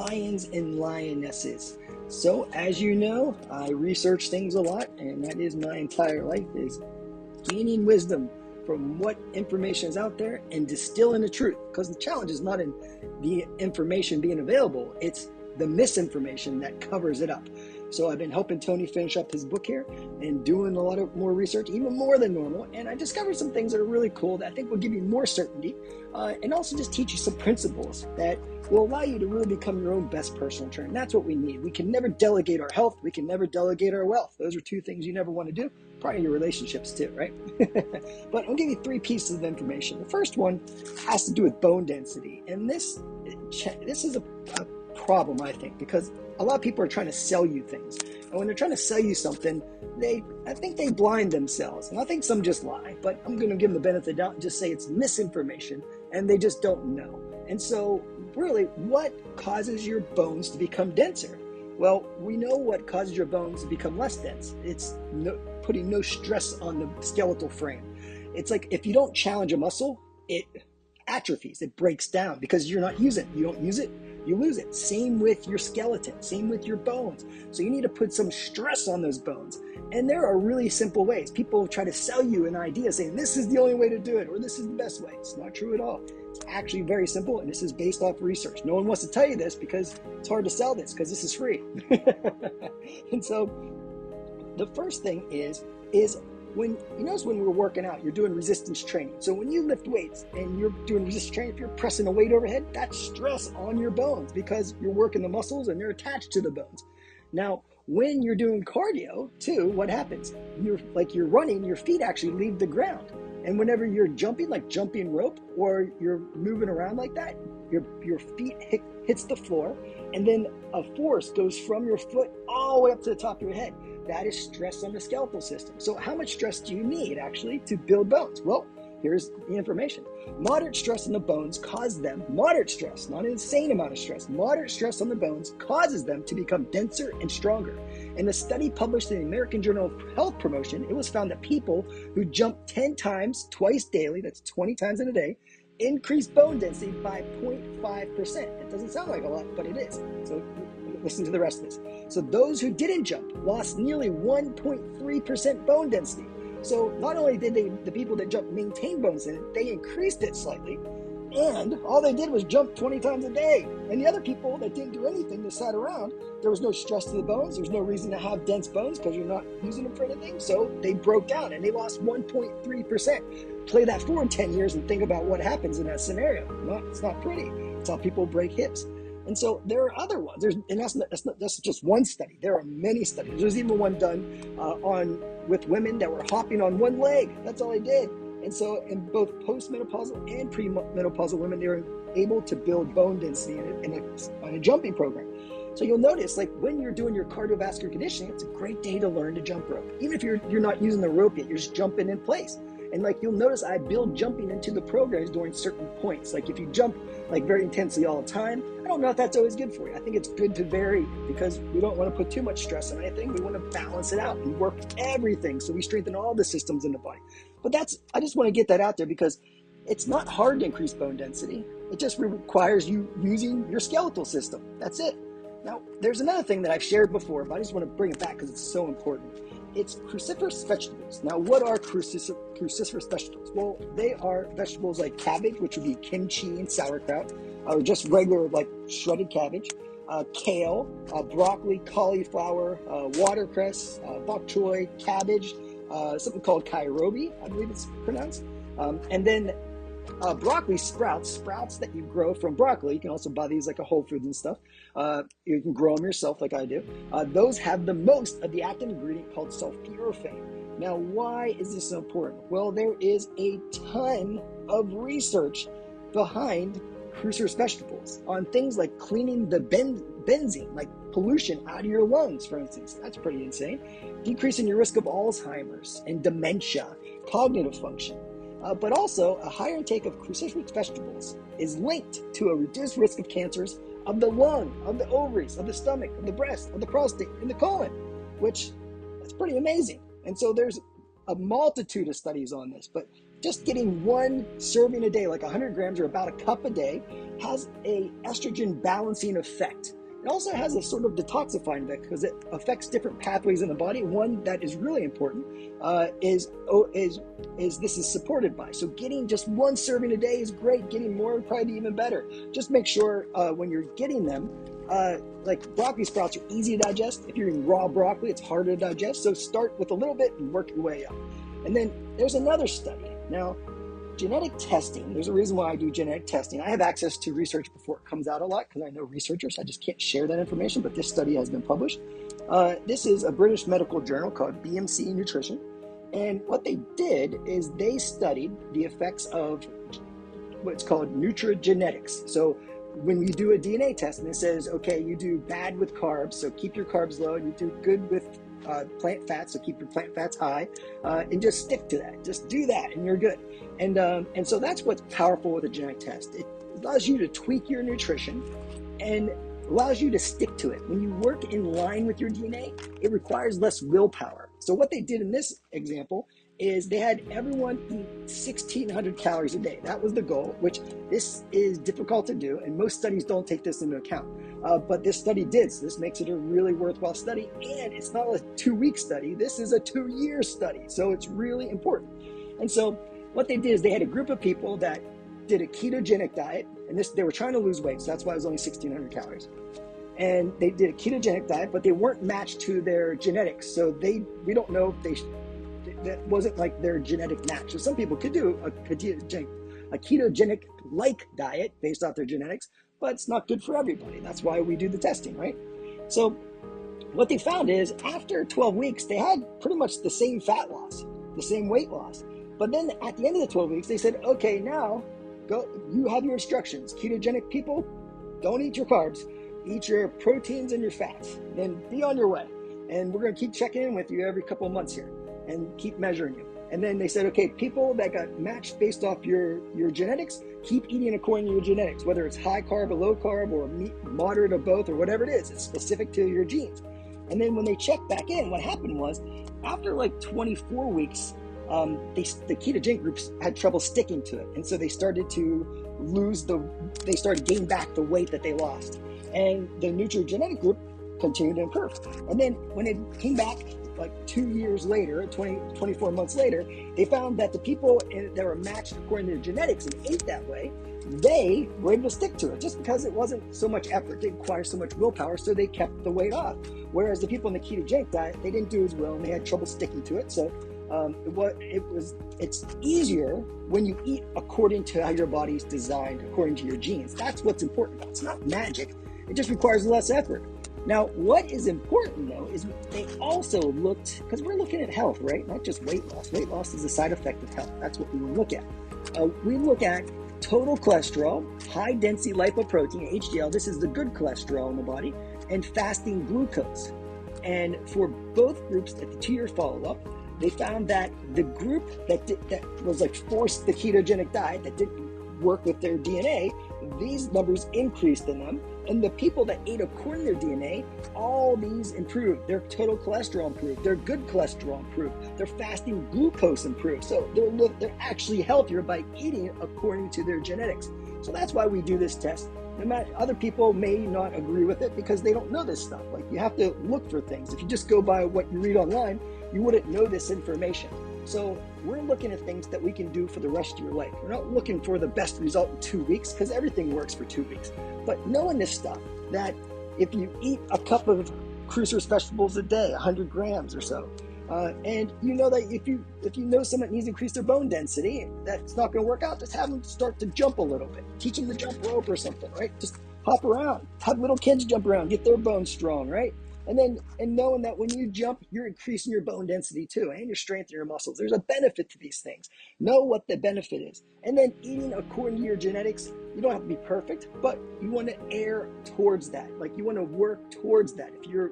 lions and lionesses. So as you know, I research things a lot, and that is my entire life, is gaining wisdom from what information is out there and distilling the truth. Because the challenge is not in the information being available, it's the misinformation that covers it up. So I've been helping Tony finish up his book here and doing a lot of more research, even more than normal. And I discovered some things that are really cool that I think will give you more certainty and also just teach you some principles that will allow you to really become your own best personal trainer. And that's what we need. We can never delegate our health. We can never delegate our wealth. Those are two things you never want to do. Probably your relationships too, right? But I'll give you 3 pieces of information. The first one has to do with bone density. And this is a problem, I think, because a lot of people are trying to sell you things. And when they're trying to sell you something, I think they blind themselves. And I think some just lie, but I'm going to give them the benefit of the doubt and just say it's misinformation and they just don't know. And so really, what causes your bones to become denser? Well, we know what causes your bones to become less dense. It's putting no stress on the skeletal frame. It's like if you don't challenge a muscle, it atrophies, it breaks down because you're not using it. You don't use it, you lose it. Same with your skeleton, same with your bones. So you need to put some stress on those bones. And there are really simple ways. People try to sell you an idea saying this is the only way to do it or this is the best way. It's not true at all. It's actually very simple, and this is based off research. No one wants to tell you this because it's hard to sell this because this is free. And so the first thing is when you notice when we're working out, you're doing resistance training. So when you lift weights and you're doing resistance training, if you're pressing a weight overhead, that's stress on your bones because you're working the muscles and they're attached to the bones. Now, when you're doing cardio too, what happens? You're running, your feet actually leave the ground. And whenever you're jumping, like jumping rope, or you're moving around like that, your feet hits the floor, and then a force goes from your foot all the way up to the top of your head. That is stress on the skeletal system. So how much stress do you need actually to build bones? Well, here's the information. Moderate stress on the bones causes them, moderate stress, not an insane amount of stress, moderate stress on the bones causes them to become denser and stronger. In a study published in the American Journal of Health Promotion, it was found that people who jump 10 times twice daily, that's 20 times in a day, increased bone density by 0.5%. It doesn't sound like a lot, but it is. So listen to the rest of this. So those who didn't jump lost nearly 1.3% bone density. So not only did the people that jumped maintain bone density, they increased it slightly, and all they did was jump 20 times a day. And the other people that didn't do anything, that sat around, there was no stress to the bones. There's no reason to have dense bones because you're not using them for anything. So they broke down and they lost 1.3%. Play that forward 10 years and think about what happens in that scenario. It's not pretty. It's how people break hips. And so there are other ones. That's just one study. There are many studies. There's even one done with women that were hopping on one leg. That's all they did. And so in both postmenopausal and premenopausal women, they were able to build bone density on a jumping program. So you'll notice, like when you're doing your cardiovascular conditioning, it's a great day to learn to jump rope. Even if you're not using the rope yet, you're just jumping in place. And like you'll notice, I build jumping into the programs during certain points. Like if you jump like very intensely all the time, I don't know if that's always good for you. I think it's good to vary because we don't want to put too much stress on anything. We want to balance it out and work everything so we strengthen all the systems in the body. But I just want to get that out there because it's not hard to increase bone density. It just requires you using your skeletal system. That's it. Now, there's another thing that I've shared before, but I just want to bring it back because it's so important. It's cruciferous vegetables. Now, what are cruciferous vegetables? Well, they are vegetables like cabbage, which would be kimchi and sauerkraut, or just regular like shredded cabbage, kale, broccoli, cauliflower, watercress, bok choy, cabbage, something called kairobi, I believe it's pronounced, and then broccoli sprouts that you grow from broccoli. You can also buy these like a Whole Foods and stuff. You can grow them yourself like I do. Those have the most of the active ingredient called sulforaphane. Now, why is this so important? Well, there is a ton of research behind cruciferous vegetables on things like cleaning the benzene, like pollution out of your lungs, for instance. That's pretty insane. Decreasing your risk of Alzheimer's and dementia, cognitive function. But also, a higher intake of cruciferous vegetables is linked to a reduced risk of cancers of the lung, of the ovaries, of the stomach, of the breast, of the prostate, and the colon, which is pretty amazing. And so there's a multitude of studies on this, but just getting one serving a day, like 100 grams or about a cup a day, has a estrogen balancing effect. It also has a sort of detoxifying effect because it affects different pathways in the body. One that is really important is this is supported by. So getting just one serving a day is great. Getting more would probably be even better. Just make sure when you're getting them, like broccoli sprouts are easy to digest. If you're eating raw broccoli, it's harder to digest. So start with a little bit and work your way up. And then there's another study. Now, genetic testing, there's a reason why I do genetic testing. I have access to research before it comes out a lot because I know researchers. I just can't share that information, but this study has been published. This is a British medical journal called BMC Nutrition. And what they did is they studied the effects of what's called Nutrigenetics. So when you do a DNA test and it says, okay, you do bad with carbs, so keep your carbs low, you do good with plant fats, so keep your plant fats high, and just stick to that. Just do that and you're good. And so that's what's powerful with a genetic test. It allows you to tweak your nutrition and allows you to stick to it. When you work in line with your DNA, it requires less willpower. So what they did in this example is they had everyone eat 1,600 calories a day. That was the goal, which this is difficult to do, and most studies don't take this into account. But this study did, so this makes it a really worthwhile study, and it's not a 2-week study. This is a 2-year study, so it's really important. And so what they did is they had a group of people that did a ketogenic diet, and they were trying to lose weight, so that's why it was only 1,600 calories. And they did a ketogenic diet, but they weren't matched to their genetics, so we don't know if that wasn't like their genetic match. So some people could do a ketogenic-like diet based off their genetics, but it's not good for everybody. That's why we do the testing, right? So what they found is after 12 weeks, they had pretty much the same fat loss, the same weight loss. But then at the end of the 12 weeks, they said, okay, now go. You have your instructions. Ketogenic people, don't eat your carbs. Eat your proteins and your fats. Then be on your way. And we're going to keep checking in with you every couple of months here and keep measuring you. And then they said, okay, people that got matched based off your genetics, keep eating according to your genetics, whether it's high carb or low carb or moderate or both or whatever it is. It's specific to your genes. And then when they checked back in, what happened was after like 24 weeks, the ketogenic groups had trouble sticking to it. And so they started to gain back the weight that they lost. And the nutrigenetic group continued to improve. And then when it came back like 2 years later, 24 months later, they found that the people that were matched according to their genetics and ate that way, they were able to stick to it just because it wasn't so much effort, it didn't require so much willpower, so they kept the weight off. Whereas the people in the ketogenic diet, they didn't do as well and they had trouble sticking to it. So it's easier when you eat according to how your body's designed, according to your genes. That's what's important. It's not magic. It just requires less effort. Now, what is important, though, is they also looked, because we're looking at health, right? Not just weight loss. Weight loss is a side effect of health. That's what we look at. We look at total cholesterol, high-density lipoprotein, HDL. This is the good cholesterol in the body, and fasting glucose. And for both groups at the 2-year follow-up, they found that the group that was like forced the ketogenic diet, that didn't work with their DNA, these numbers increased in them. And the people that ate according to their DNA, all these improved. Their total cholesterol improved. Their good cholesterol improved. Their fasting glucose improved. So they're actually healthier by eating according to their genetics. So that's why we do this test. No matter, other people may not agree with it because they don't know this stuff. Like, you have to look for things. If you just go by what you read online, you wouldn't know this information. So we're looking at things that we can do for the rest of your life. We're not looking for the best result in 2 weeks because everything works for 2 weeks. But knowing this stuff, that if you eat a cup of cruciferous vegetables a day, 100 grams or so, and you know that if you know someone needs to increase their bone density, that's not going to work out, just have them start to jump a little bit. Teach them to jump rope or something, right? Just hop around. Have little kids jump around, get their bones strong, right? And knowing that when you jump, you're increasing your bone density too, and your strength in your muscles. There's a benefit to these things. Know what the benefit is. And then eating according to your genetics, you don't have to be perfect, but you want to err towards that. Like, you want to work towards that. If you're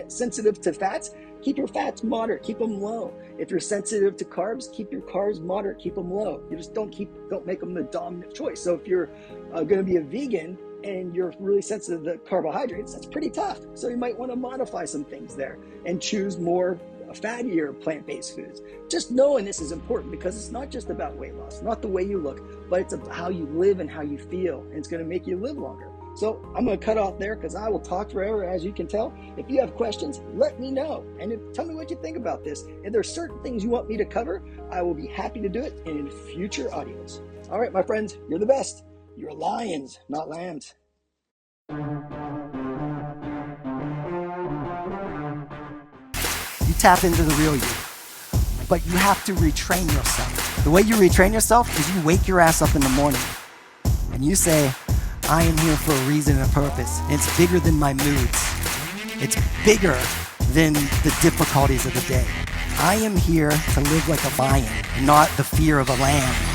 sensitive to fats, keep your fats moderate, keep them low. If you're sensitive to carbs, keep your carbs moderate, keep them low. You just don't make them the dominant choice. So if you're going to be a vegan and you're really sensitive to carbohydrates, that's pretty tough. So you might want to modify some things there and choose more fattier plant-based foods. Just knowing this is important because it's not just about weight loss, not the way you look, but it's about how you live and how you feel, and it's going to make you live longer. So I'm going to cut off there because I will talk forever, as you can tell. If you have questions, let me know. And tell me what you think about this. If there's certain things you want me to cover, I will be happy to do it in future audios. All right, my friends, you're the best. You're lions, not lambs. You tap into the real you, but you have to retrain yourself. The way you retrain yourself is you wake your ass up in the morning and you say, I am here for a reason and a purpose. And it's bigger than my moods. It's bigger than the difficulties of the day. I am here to live like a lion, not the fear of a lamb.